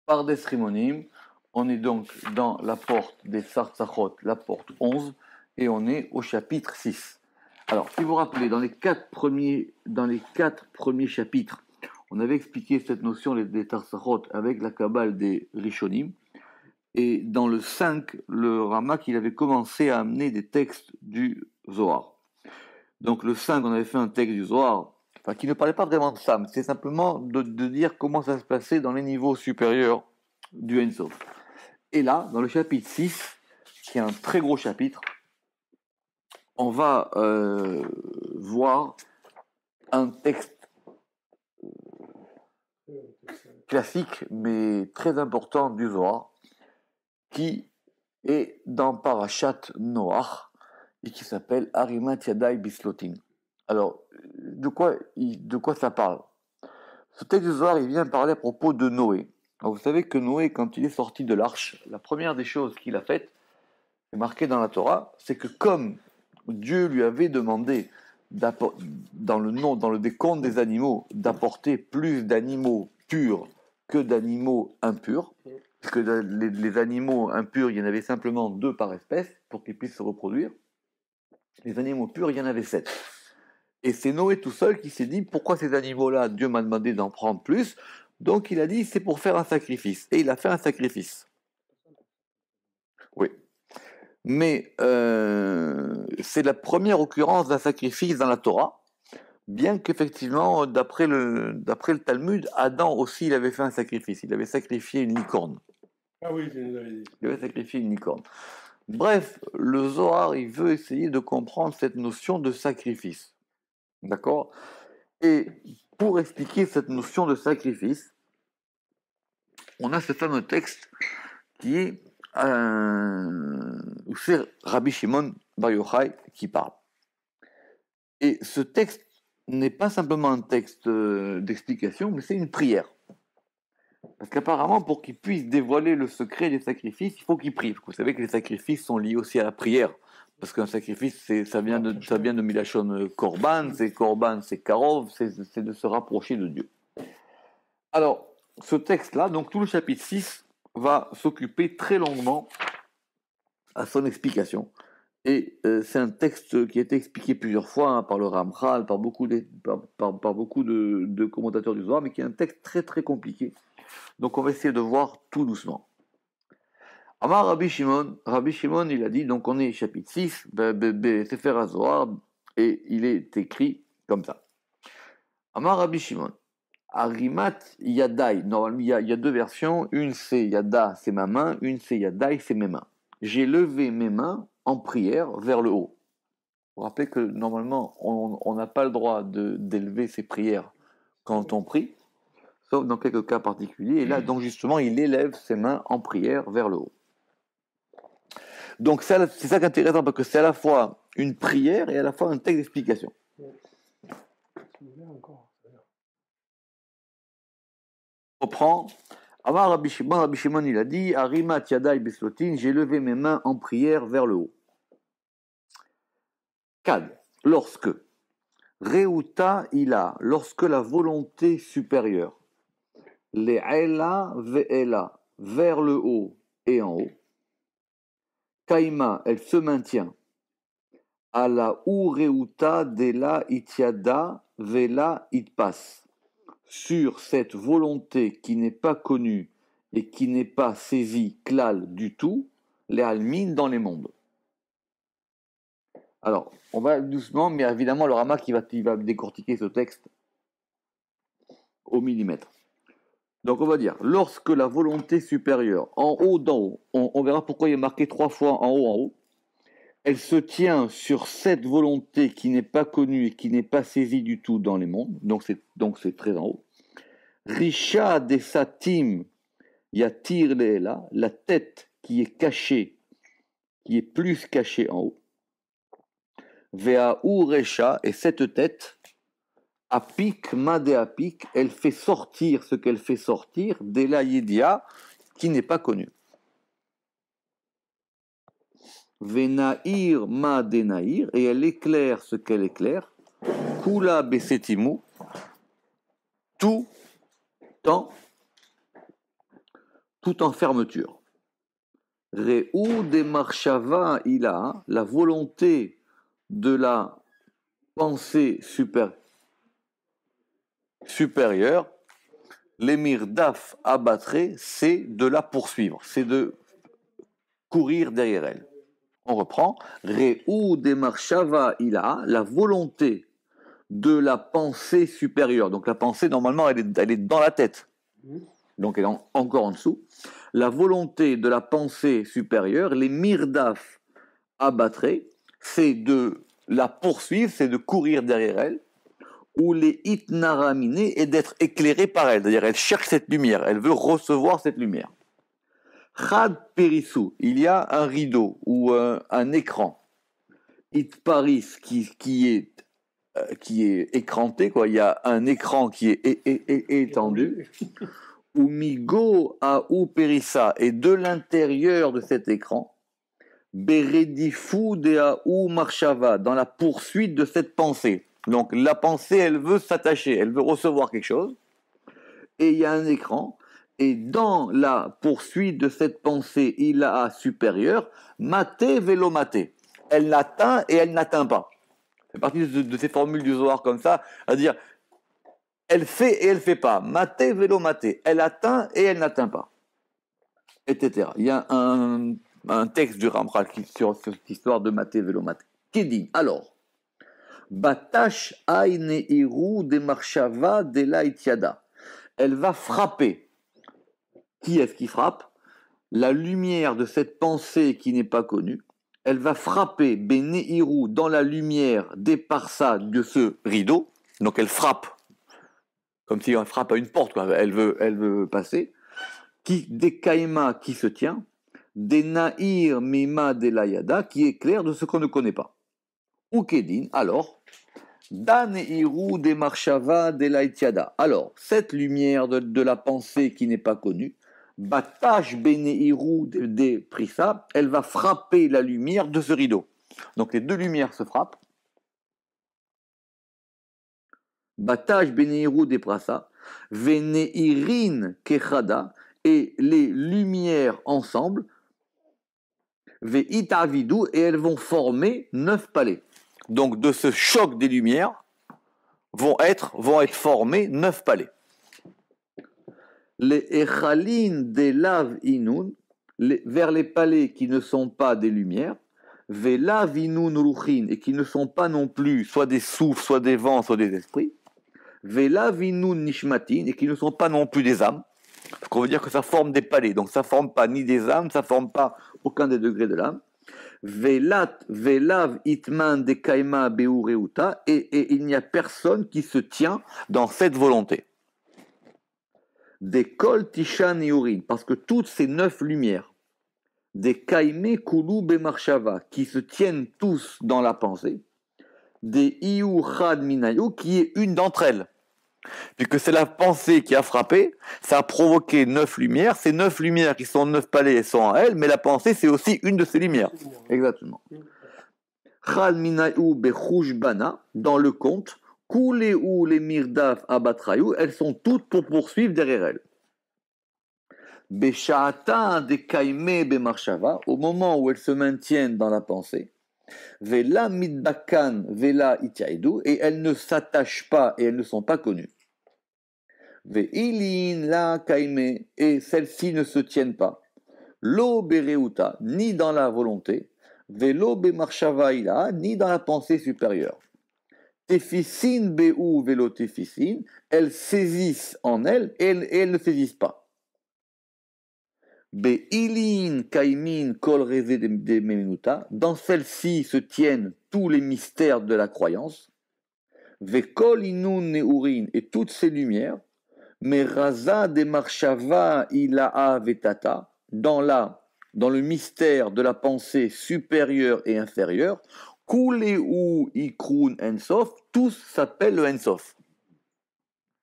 Par des Rimonim, on est donc dans la porte des Sartsachot, la porte 11, et on est au chapitre 6. Alors, si vous vous rappelez, dans les quatre premiers chapitres, on avait expliqué cette notion des Sartsachot avec la Kabbale des Rishonim, et dans le 5, le Ramak, il avait commencé à amener des textes du Zohar. Donc le 5, on avait fait un texte du Zohar, qui ne parlait pas vraiment de ça, mais c'est simplement de dire comment ça se passait dans les niveaux supérieurs du Ein Sof. Et là, dans le chapitre 6, qui est un très gros chapitre, on va voir un texte classique, mais très important du Zohar, qui est dans Parashat Noach, et qui s'appelle Arimat Yadai Bislotin. Alors, de quoi ça parle? Ce texte du Zohar, il vient parler à propos de Noé. Alors, vous savez que Noé, quand il est sorti de l'arche, la première des choses qu'il a faites, c'est marqué dans la Torah, c'est que comme Dieu lui avait demandé, dans le décompte des animaux, d'apporter plus d'animaux purs que d'animaux impurs, parce que les animaux impurs, il y en avait simplement 2 par espèce pour qu'ils puissent se reproduire. Les animaux purs, il y en avait 7. Et c'est Noé tout seul qui s'est dit, pourquoi ces animaux-là, Dieu m'a demandé d'en prendre plus, donc il a dit, c'est pour faire un sacrifice. Et il a fait un sacrifice. Oui. Mais c'est la première occurrence d'un sacrifice dans la Torah, bien qu'effectivement, d'après le Talmud, Adam aussi, il avait fait un sacrifice. Il avait sacrifié une licorne. Ah oui, tu nous avais dit. Il avait sacrifié une licorne. Bref, le Zohar, il veut essayer de comprendre cette notion de sacrifice. D'accord? Et pour expliquer cette notion de sacrifice, on a ce fameux texte qui est où c'est Rabbi Shimon Bar Yochai qui parle. Et ce texte n'est pas simplement un texte d'explication, mais c'est une prière. Parce qu'apparemment, pour qu'il puisse dévoiler le secret des sacrifices, il faut qu'il prie. Vous savez que les sacrifices sont liés aussi à la prière. Parce qu'un sacrifice, ça vient de Milachon Korban, c'est Karov, c'est de se rapprocher de Dieu. Alors, ce texte-là, donc tout le chapitre 6, va s'occuper très longuement à son explication. Et c'est un texte qui a été expliqué plusieurs fois par le Ramchal, par beaucoup de commentateurs du Zohar, mais qui est un texte très très compliqué. Donc on va essayer de voir tout doucement. Amar Rabbi Shimon, il a dit, donc on est chapitre 6, Sefer HaZohar, et il est écrit comme ça. Amar Rabbi Shimon, Arimat Yadai, normalement il y a 2 versions, une c'est Yada, c'est ma main, une c'est Yadai, c'est mes mains. J'ai levé mes mains en prière vers le haut. Vous vous rappelez que normalement on n'a pas le droit d'élever ses prières quand on prie, sauf dans quelques cas particuliers, et là donc justement il élève ses mains en prière vers le haut. Donc c'est ça qui est intéressant, parce que c'est à la fois une prière et à la fois un texte d'explication. On reprend. Amar Rabbi Shimon, il a dit, Arimat Yadai Beslotin, j'ai levé mes mains en prière vers le haut. Kad, lorsque, Reuta ila, lorsque la volonté supérieure, Le'ela ve'ela, vers le haut et en haut, Kaima, elle se maintient, ala ou Reuta de la itiada vela itpas, sur cette volonté qui n'est pas connue et qui n'est pas saisie klal du tout, les almines dans les mondes. Alors, on va doucement, mais évidemment, le Ramak il va décortiquer ce texte au millimètre. Donc, on va dire, lorsque la volonté supérieure, en haut, d'en haut, on verra pourquoi il est marqué 3 fois en haut, elle se tient sur cette volonté qui n'est pas connue et qui n'est pas saisie du tout dans les mondes, donc c'est très en haut. Risha de Satim Yatir Leela, la tête qui est cachée, qui est plus cachée en haut. Vea Uresha, et cette tête, Apik Made Apik, elle fait sortir ce qu'elle fait sortir d'Ela Yedia, qui n'est pas connu. Venaïr Made Naïr, et elle éclaire ce qu'elle éclaire. Kula Besetimu, tout temps tout en fermeture. Re'u de marshava ila, la volonté de la pensée supérieure, l'émir daf abattre, c'est de la poursuivre, c'est de courir derrière elle. On reprend. Re'u de marshava ila, la volonté de la pensée supérieure. Donc la pensée, normalement, elle est dans la tête. Donc elle est encore en dessous. La volonté de la pensée supérieure, les mirdaf abattre, c'est de la poursuivre, c'est de courir derrière elle, ou les itnaramine, et d'être éclairée par elle. C'est-à-dire, elle cherche cette lumière, elle veut recevoir cette lumière. Chad Perissou, il y a un rideau ou un écran. Itparis qui est écranté, quoi. Il y a un écran qui est étendu. Ou migo a ou perissa, et de l'intérieur de cet écran, beredifu de a ou marshava, dans la poursuite de cette pensée. Donc la pensée, elle veut s'attacher, elle veut recevoir quelque chose, et il y a un écran, et dans la poursuite de cette pensée, il a supérieur, maté velo maté. Elle l'atteint et elle n'atteint pas. C'est partie de ces formules du Zohar comme ça, à dire elle fait et elle ne fait pas. Maté velo maté. Elle atteint et elle n'atteint pas. Etc. Il y a un texte du Ramchal sur cette histoire de maté velo maté. Qui dit alors Batash aine iru de marshava de la itiada. Elle va frapper. Qui est-ce qui frappe? La lumière de cette pensée qui n'est pas connue. Elle va frapper Beneiru dans la lumière des parsas de ce rideau. Donc elle frappe, comme si on frappe à une porte, quoi. Elle veut passer. Des kaima qui se tient, des naïr mima de layada qui éclaire de ce qu'on ne connaît pas. Ou kedin, alors, daneiru de marshava de laitiada. Alors, cette lumière de la pensée qui n'est pas connue, Batash beneiru de prissa, elle va frapper la lumière de ce rideau. Donc les deux lumières se frappent. Batash beneiru de prassa, veneirin kechada, et les lumières ensemble, ve'itavidu, et elles vont former 9 palais. Donc de ce choc des lumières vont être formés 9 palais. Les echalin des lav inun, vers les palais qui ne sont pas des lumières, velav inun ruchin, et qui ne sont pas non plus soit des souffles, soit des vents, soit des esprits, velav inun nishmatin, et qui ne sont pas non plus des âmes. Ce qu'on veut dire que ça forme des palais, donc ça forme pas ni des âmes, ça forme pas aucun des degrés de l'âme. Velav itman de kaima beureuta, et il n'y a personne qui se tient dans cette volonté. Des kol tishan yurin, parce que toutes ces 9 lumières, des kaime kulu bemarshava, qui se tiennent tous dans la pensée, des iu chad minayu, qui est une d'entre elles. Puisque c'est la pensée qui a frappé, ça a provoqué 9 lumières. Ces 9 lumières qui sont 9 palais sont en elle, mais la pensée c'est aussi une de ces lumières. Exactement. Chal minayu bechushbana, dans le conte, kuleu les mirdaf abatrayu, elles sont toutes pour poursuivre derrière elle. Besha'ata de kaime bemarshava, au moment où elles se maintiennent dans la pensée, vela midbakan vela itiaidu, et elles ne s'attachent pas et elles ne sont pas connues. Ve'ilin la kaime, et celles-ci ne se tiennent pas. Lo bereuta, ni dans la volonté, velo bemarshava ila, ni dans la pensée supérieure. Tefisin beu velo tefisin, elles saisissent en elles et elles ne saisissent pas. Be'ilin kaimin kol reze de menuta, dans celle-ci se tiennent tous les mystères de la croyance. Ve'kol inun neurin, et toutes ces lumières. Mais raza de marshava ilaha vetata, dans le mystère de la pensée supérieure et inférieure, kuleu ikrun ensof, tous s'appellent le ensof.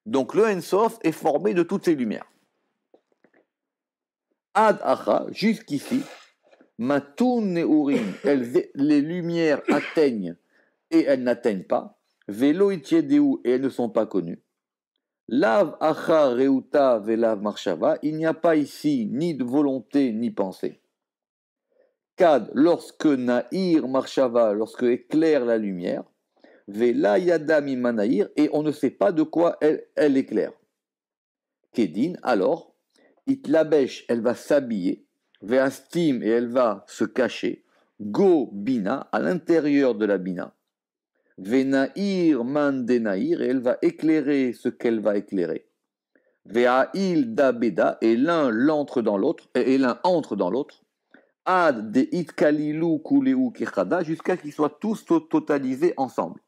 Donc le ensof est formé de toutes ces lumières. Ad acha, jusqu'ici, matun neurin, les lumières atteignent et elles n'atteignent pas, velo itiedeu, et elles ne sont pas connues. Lav achar reuta velav marshava, il n'y a pas ici ni de volonté ni pensée. Kad, lorsque Nahir marshava, lorsque éclaire la lumière, vela yada mimanaïr, et on ne sait pas de quoi elle éclaire. Kedin, alors, itlabesh, elle va s'habiller, veastim, et elle va se cacher, go bina, à l'intérieur de la bina. Venaïr man denaïr, et elle va éclairer ce qu'elle va éclairer. Ve'ail da beda, et l'un l'entre dans l'autre, et l'un entre dans l'autre. Ad de itkalilu kuleu kechada, jusqu'à qu'ils soient tous totalisés ensemble.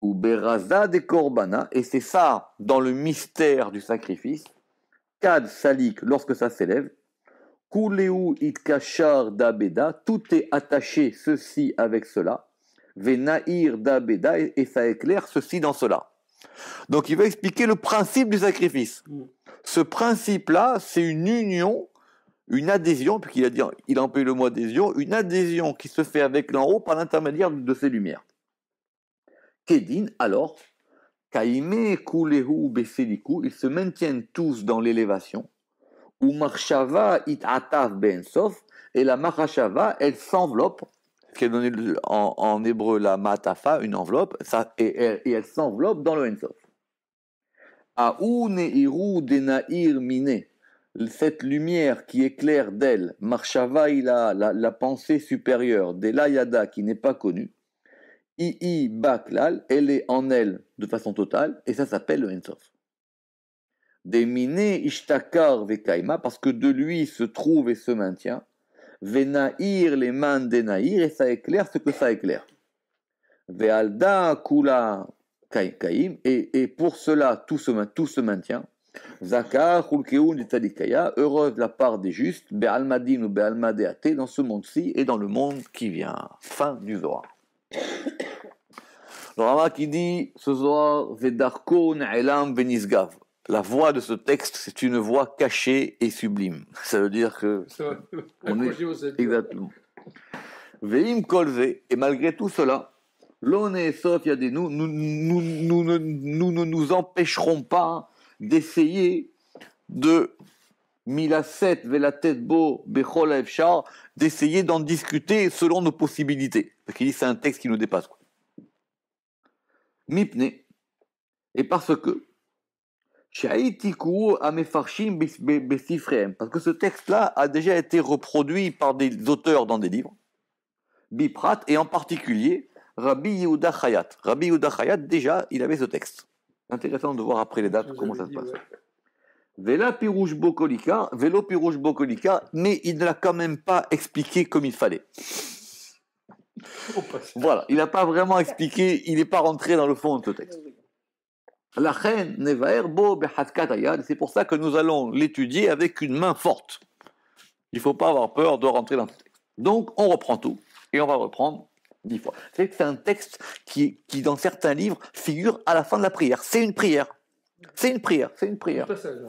Ou beraza de korbana, et c'est ça dans le mystère du sacrifice. Kad salik, lorsque ça s'élève. Kuleu itkashar da beda, tout est attaché ceci avec cela. Venaïr da beda, et ça éclaire ceci dans cela. Donc il va expliquer le principe du sacrifice. Ce principe-là, c'est une union, une adhésion, puisqu'il a dit, il a employé le mot adhésion, une adhésion qui se fait avec l'en haut par l'intermédiaire de ces lumières. Kedin, alors, Kaime kulehu beseliku, ils se maintiennent tous dans l'élévation. Ou marshava it ataf ben sof, et la marashava, elle s'enveloppe, ce qui est donné en hébreu la matafa, une enveloppe, ça, et elle s'enveloppe dans le ensof. Aou neiru denair mine, cette lumière qui éclaire d'elle, marshava ila, la pensée supérieure, delayada qui n'est pas connue, ii baklal, elle est en elle de façon totale, et ça s'appelle le ensof. Des mine ishtakar vekaima, parce que de lui se trouve et se maintient, venair les man denair, et ça éclaire ce que ça éclaire. Vealda kula kaim, et pour cela tout se maintient. Zakar hulkeun italikaya, heureuse la part des justes, be'almadin ou be'almadeate, dans ce monde-ci et dans le monde qui vient. Fin du Zohar. Le Rama qui dit ce Zohar, Vedarko ne'elam venisgav. La voix de ce texte, c'est une voix cachée et sublime. Ça veut dire que. On est... Exactement. Veim kolve, et malgré tout cela, l'on est sauf yadenu, nous ne nous empêcherons pas d'essayer de milaset velatet bo bechol efshar, d'essayer d'en discuter selon nos possibilités. Parce qu'il dit c'est un texte qui nous dépasse. Mipne, et parce que parce que ce texte-là a déjà été reproduit par des auteurs dans des livres, Biprat, et en particulier Rabbi Yehuda Chayat. Rabbi Yehuda Chayat, déjà, il avait ce texte. Intéressant de voir après les dates comment ça se passe. Velo pirouche bokolika, mais il ne l'a quand même pas expliqué comme il fallait. Voilà, il n'a pas vraiment expliqué, il n'est pas rentré dans le fond de ce texte. La reine nevaer bo behaskat ayad, c'est pour ça que nous allons l'étudier avec une main forte. Il ne faut pas avoir peur de rentrer dans ce texte. Donc, on reprend tout, et on va reprendre 10 fois. C'est un texte qui, dans certains livres, figure à la fin de la prière. C'est une prière. C'est une prière.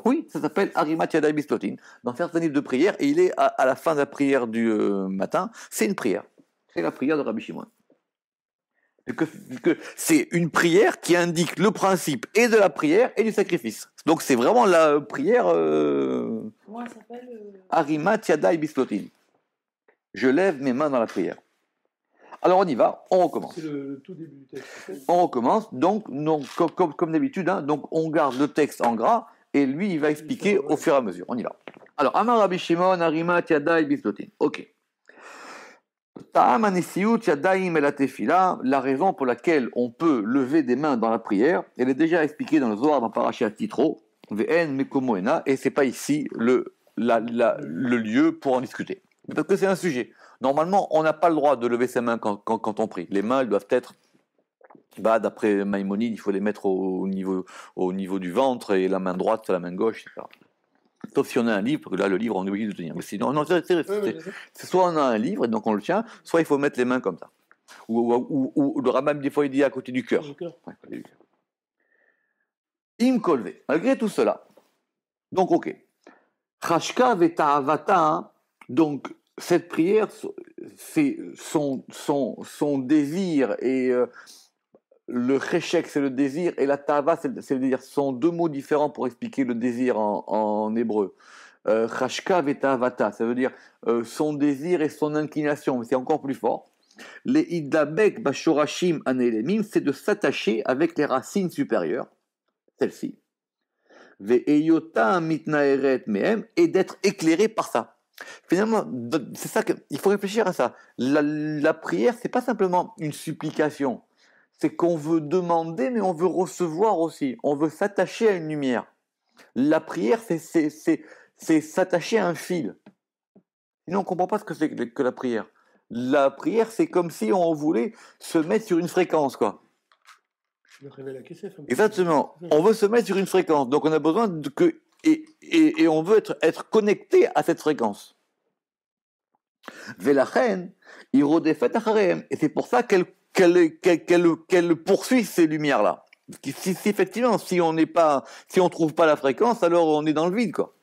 Oui, ça s'appelle Arimat Yadai Bistotin. Dans certains livres de prière, et il est à la fin de la prière du matin, c'est une prière. C'est la prière de Rabbi Shimon. Que c'est une prière qui indique le principe et de la prière et du sacrifice. Donc c'est vraiment la prière Comment elle s'appelle Arimat Yadai Bistotin. Je lève mes mains dans la prière. Alors on y va, on recommence. C'est le tout début du texte. On recommence, donc comme d'habitude, hein, donc on garde le texte en gras et lui il va expliquer au fur et à mesure. On y va. Alors Amar Rabbi Shimon Arimat Yadai Bistotin. Ok. La raison pour laquelle on peut lever des mains dans la prière, elle est déjà expliquée dans le Zohar dans Parashat Yitro, et c'est pas ici le lieu pour en discuter. Parce que c'est un sujet. Normalement, on n'a pas le droit de lever ses mains quand on prie. Les mains, elles doivent être, d'après Maïmonide, il faut les mettre au niveau du ventre, et la main droite sur la main gauche, etc. Sauf si on a un livre, parce que là, le livre, on est obligé de le tenir. Mais sinon, non, c'est soit on a un livre, et donc on le tient, soit il faut mettre les mains comme ça. Ou le Rambam, des fois, il dit à côté du cœur. Ouais, Im kolve. Malgré tout cela, donc, ok. Chashka veta'avata, donc, cette prière, c'est son désir et le cheshek, c'est le désir, et la tava, c'est le désir. Ce sont deux mots différents pour expliquer le désir en hébreu. Chashka et tavata, ça veut dire son désir et son inclination, mais c'est encore plus fort. Les idabek bashorashim anelemim, c'est de s'attacher avec les racines supérieures, celle-ci. Ve'eyota mitnaeret mehem, et d'être éclairé par ça. Finalement, c'est ça qu'il faut réfléchir à ça. La prière, c'est pas simplement une supplication. C'est qu'on veut demander, mais on veut recevoir aussi. On veut s'attacher à une lumière. La prière, c'est s'attacher à un fil. Sinon, on ne comprend pas ce que c'est que la prière. La prière, c'est comme si on voulait se mettre sur une fréquence, quoi. Exactement. On veut se mettre sur une fréquence. Donc, on a besoin et on veut être connecté à cette fréquence. Velachen, irodefet acharem. Et c'est pour ça qu'elle poursuit ces lumières-là. Si effectivement, si on trouve pas la fréquence, alors on est dans le vide, quoi.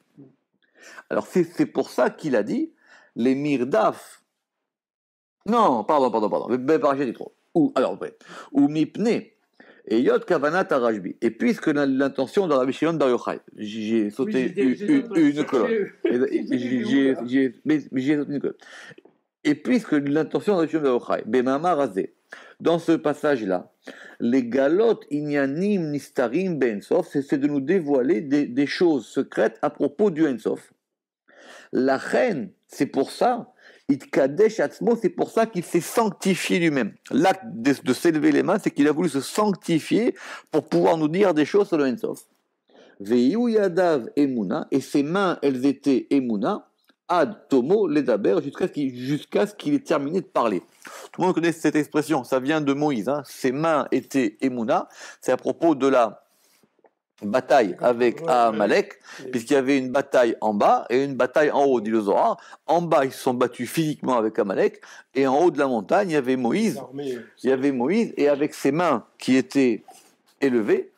Alors c'est pour ça qu'il a dit les mirdaf. Non, pardon. J'ai dit trop. Ou mipne et yot kavanat arashbi. Et puisque l'intention de Rabbi Shimon Bar Yochai, j'ai sauté une colonne. J'ai sauté une colonne. Et puisque l'intention de Rabbi Shimon Bar Yochai, bemamar azeh, dans ce passage-là, les galotes inyanim nistarim ben sof, c'est de nous dévoiler des choses secrètes à propos du Ensof. La reine, c'est pour ça, itkadesh atzmo, c'est pour ça qu'il s'est sanctifié lui-même. L'acte de s'élever les mains, c'est qu'il a voulu se sanctifier pour pouvoir nous dire des choses sur le Ensof. Veiu yadav emuna, et ses mains, elles étaient emuna, ad tomo ledaber, jusqu'à ce qu'il ait terminé de parler. Tout le monde connaît cette expression, ça vient de Moïse. Hein. Ses mains étaient emuna, c'est à propos de la bataille avec Amalek, puisqu'il y avait une bataille en bas et une bataille en haut, dit le Zohar. En bas, ils se sont battus physiquement avec Amalek, et en haut de la montagne, il y avait Moïse. Et avec ses mains qui étaient élevées,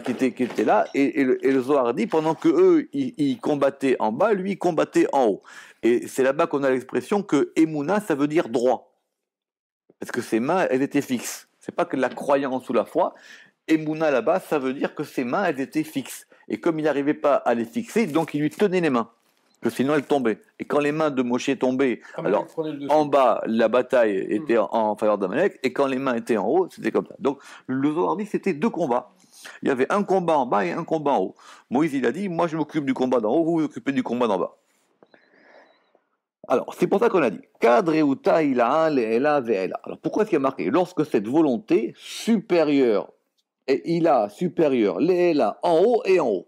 qui étaient là, et le Zohar dit, pendant que eux, ils combattaient en bas, lui, il combattait en haut. Et c'est là-bas qu'on a l'expression que Emouna, ça veut dire droit. Parce que ses mains, elles étaient fixes. C'est pas que la croyance ou la foi. Emouna, là-bas, ça veut dire que ses mains, elles étaient fixes. Et comme il n'arrivait pas à les fixer, donc il lui tenait les mains. Que sinon, elles tombaient. Et quand les mains de Moshe tombaient, alors en bas, la bataille était en faveur d'Amalek, et quand les mains étaient en haut, c'était comme ça. Donc, le Zohar dit que c'était deux combats. Il y avait un combat en bas et un combat en haut. Moïse, il a dit, moi je m'occupe du combat d'en haut, vous vous occupez du combat d'en bas. Alors, c'est pour ça qu'on a dit, Kadreuta ila le'ela ve'ela. Alors, pourquoi est-ce qu'il y a marqué, lorsque cette volonté supérieure, et ila supérieure, le'ela en haut et en haut.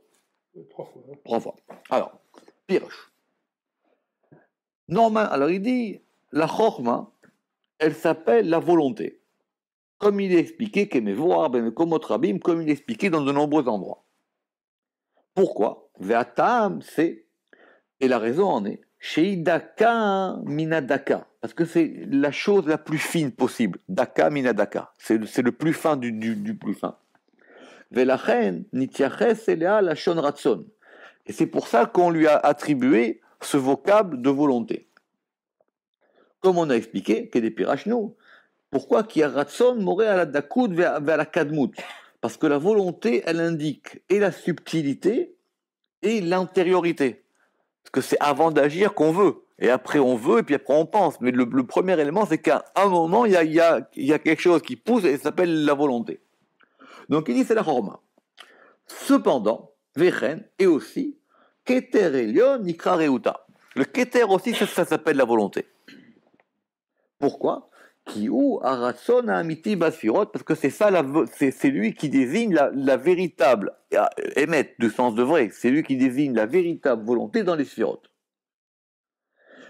3 fois. Alors, Piroche. Normal, alors il dit, la chorma, elle s'appelle la volonté. Comme il est expliqué, comme il est expliqué dans de nombreux endroits. Pourquoi? Ve'atam, c'est, et la raison en est, sheidaka minadaka, parce que c'est la chose la plus fine possible. Daka minadaka, c'est le plus fin du plus fin. Ve'lachen nityaches elea lashon ratson. Et c'est pour ça qu'on lui a attribué ce vocable de volonté. Comme on a expliqué, que des pirachnou. Pourquoi qu'il y a ratson moré à la dakoud vers la kadmout? Parce que la volonté, elle indique et la subtilité et l'antériorité. Parce que c'est avant d'agir qu'on veut. Et après on veut, et puis après on pense. Mais le premier élément, c'est qu'à un moment, il y a quelque chose qui pousse et ça s'appelle la volonté. Donc il dit c'est la horma. Cependant, vechen et aussi, keter elion nikra reuta. Le keter aussi, ça s'appelle la volonté. Pourquoi? Parce que c'est ça, c'est lui qui désigne la véritable, émettre du sens de vrai, c'est lui qui désigne la véritable volonté dans les sphirotes.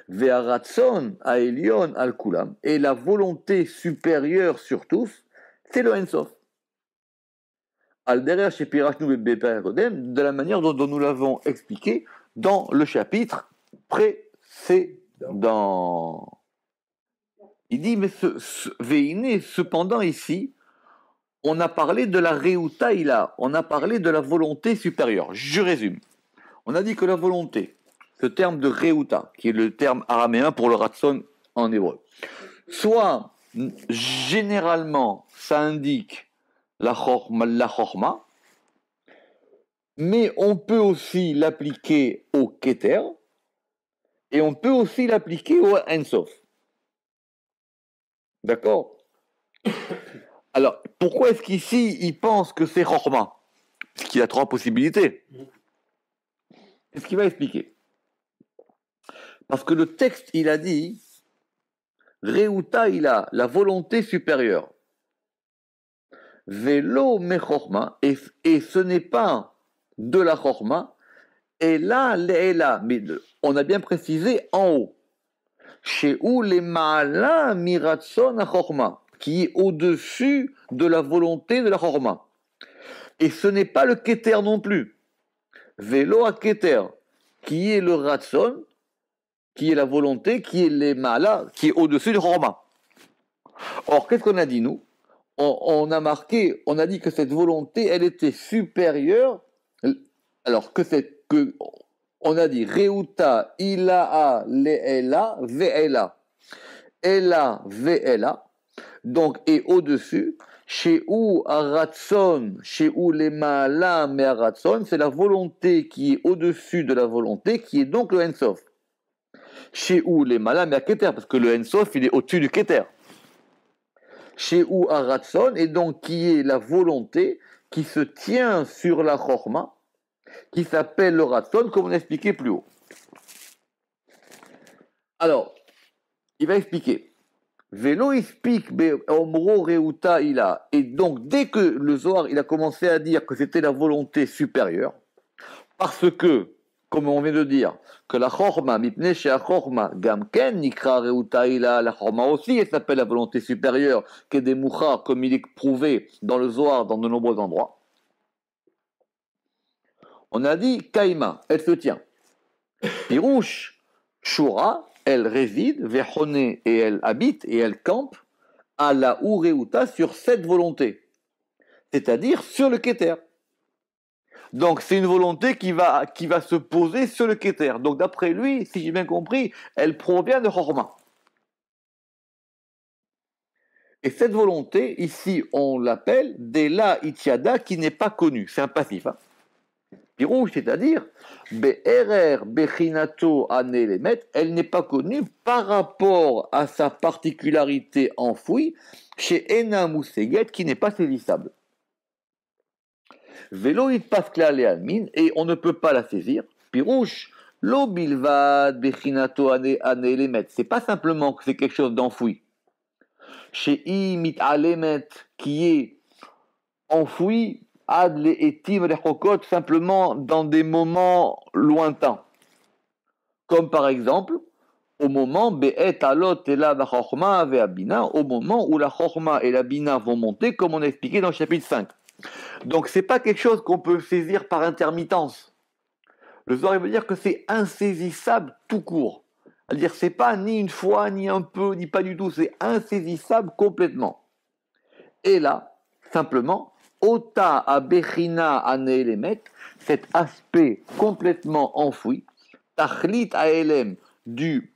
Ve'aratson ha'elion al kulam, et la volonté supérieure sur tous, c'est le Ensof. Al derrière chez Pirachnu de la manière dont nous l'avons expliqué dans le chapitre précédent. Il dit, mais Veine, cependant ici, on a parlé de la Reuta Ila, on a parlé de la volonté supérieure. Je résume. On a dit que la volonté, ce terme de Reuta, qui est le terme araméen pour le Ratson en hébreu, soit généralement ça indique la chorma, mais on peut aussi l'appliquer au Keter, et on peut aussi l'appliquer au Ensof. D'accord? Alors, pourquoi est-ce qu'ici, il pense que c'est chorma? Parce qu'il a trois possibilités. Qu'est-ce qu'il va expliquer? Parce que le texte, il a dit, Reuta, il a la volonté supérieure. Velo me chorma, et ce n'est pas de la chorma, et là, mais on a bien précisé en haut. Chez où les ma'ala miratson a chorma, qui est au-dessus de la volonté de la chorma. Et ce n'est pas le keter non plus. Velo a keter, qui est le ratson, qui est la volonté, qui est les ma'ala, qui est au-dessus du chorma. Or, qu'est-ce qu'on a dit, nous? On a marqué, on a dit que cette volonté, elle était supérieure, alors on a dit Reuta, ilaha, le'ela, ve'ela. Ela, ve'ela. Donc, et au-dessus, chez où aratson, chez où les ma'ala mais aratson, c'est la volonté qui est au-dessus de la volonté, qui est donc le Ensof. Chez où les ma'ala mais keter, parce que le Ensof, il est au-dessus du keter. Chez où aratson, et donc qui est la volonté qui se tient sur la chorma, qui s'appelle le ratson, comme on a expliqué plus haut. Alors, il va expliquer. Velo ispik omro reuta ila. Et donc, dès que le Zohar il a commencé à dire que c'était la volonté supérieure, parce que, comme on vient de dire, que la chorma, mipne she chorma, gamken nikra reuta ila, la chorma aussi, elle s'appelle la volonté supérieure, que des mouchas, comme il est prouvé dans le Zohar, dans de nombreux endroits. On a dit kaima, elle se tient. Pirouche, shura, elle réside, vechone, et elle habite, et elle campe, à la ureuta sur cette volonté, c'est-à-dire sur le keter. Donc c'est une volonté qui va se poser sur le keter. Donc d'après lui, si j'ai bien compris, elle provient de chorma. Et cette volonté, ici, on l'appelle Dela Itiada, qui n'est pas connue. C'est un passif. Hein. Pirouche, c'est-à-dire Be'erer Bechinato Anelemet, elle n'est pas connue par rapport à sa particularité enfouie chez Ena Mousseguet, qui n'est pas saisissable. Vélo il passe Almin, et on ne peut pas la saisir. Pirouche, Lo Bilvad Bechinato Anelemet, c'est pas simplement que c'est quelque chose d'enfoui. Chez Imit Alemet, qui est enfoui, ad les etim les chokot, simplement dans des moments lointains. Comme par exemple, au moment be'et alot ela v'chorma ve'abina, au moment où la chorma et la bina vont monter, comme on a expliqué dans le chapitre 5. Donc c'est pas quelque chose qu'on peut saisir par intermittence. Le Zohar veut dire que c'est insaisissable tout court. C'est-à-dire c'est pas ni une fois, ni un peu, ni pas du tout, c'est insaisissable complètement. Et là, simplement, Ota abechina anelemet, cet aspect complètement enfoui, tachlit aelem, du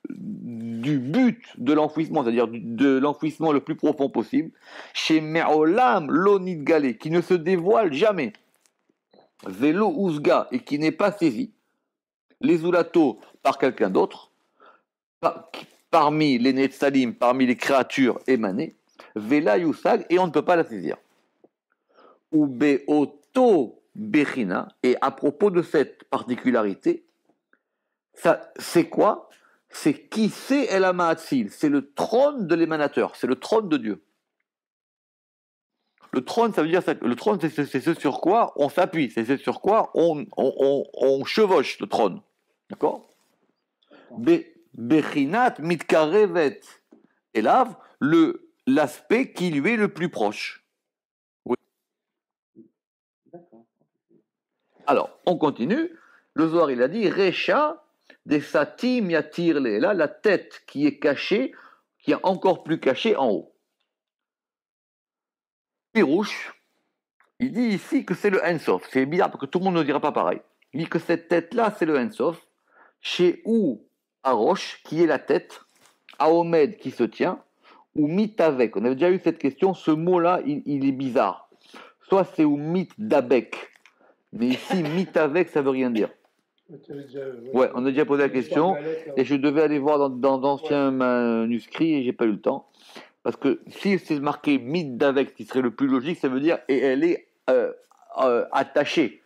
but de l'enfouissement, c'est-à-dire de l'enfouissement le plus profond possible, chez Me'olam l'onid galé, qui ne se dévoile jamais, Velo Ousga, et qui n'est pas saisi, les Ulato par quelqu'un d'autre, parmi les Netzalim, parmi les créatures émanées, Vela Yusag, et on ne peut pas la saisir. Ou Beoto Bechina, et à propos de cette particularité, ça, c'est quoi? C'est qui c'est El Amaatsil, c'est le trône de l'émanateur, c'est le trône de Dieu. Le trône, ça veut dire le trône, c'est ce sur quoi on s'appuie, c'est ce sur quoi on chevauche le trône. D'accord? Bechinat mitkarevet elav, l'aspect qui lui est le plus proche. Oui. Alors, on continue. Le Zohar, il a dit Recha des satim yatir là, la tête qui est cachée, qui est encore plus cachée en haut. Pirouche, il dit ici que c'est le Ensof. C'est bizarre parce que tout le monde ne dira pas pareil. Il dit que cette tête-là, c'est le Ensof. Chez où Arosh, qui est la tête, Aomed qui se tient, ou mit avec. On avait déjà eu cette question, ce mot-là, il est bizarre. Soit c'est ou mit d'abek, mais ici, mit avec, ça veut rien dire. Ouais, on a déjà posé la question, et je devais aller voir dans d'anciens manuscrits, et j'ai pas eu le temps. Parce que si c'est marqué mit d'avec, qui serait le plus logique, ça veut dire et elle est attachée,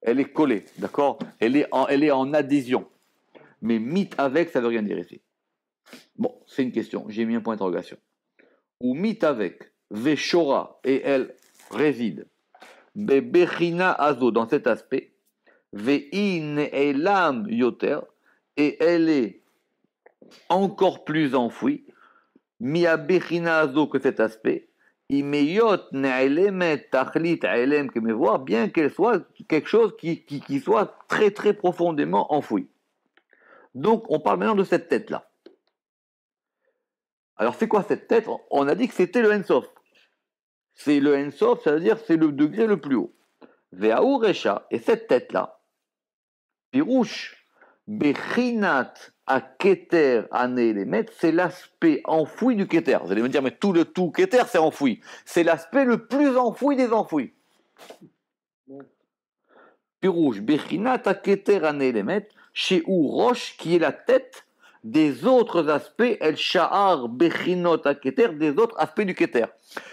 elle est collée, d'accord, elle est en adhésion. Mais mit avec, ça veut rien dire ici. Bon, c'est une question, j'ai mis un point d'interrogation. Ou mit avec, veshora, et elle réside, bebechina azo, dans cet aspect, ve'in elam yoter, et elle est encore plus enfouie, Mia bechina azo, que cet aspect, imeyot ne'elemet tachlit elem kemevoir, bien qu'elle soit quelque chose qui soit très très profondément enfoui. Donc on parle maintenant de cette tête-là. Alors c'est quoi cette tête? On a dit que c'était le Ensof. C'est le Ensof, ça veut dire c'est le degré le plus haut. Ve'aou recha, et cette tête-là, pirouche, bechinat à Keter, Ané-Elemet, c'est l'aspect enfoui du Keter. Vous allez me dire, mais tout Keter, c'est enfoui. C'est l'aspect le plus enfoui des enfouis. Pirouche, Bechinat à Keter, Ané-Elemet, chez Roche, qui est la tête des autres aspects, El Sha'ar, Bechinot à Keter, des autres aspects du Keter.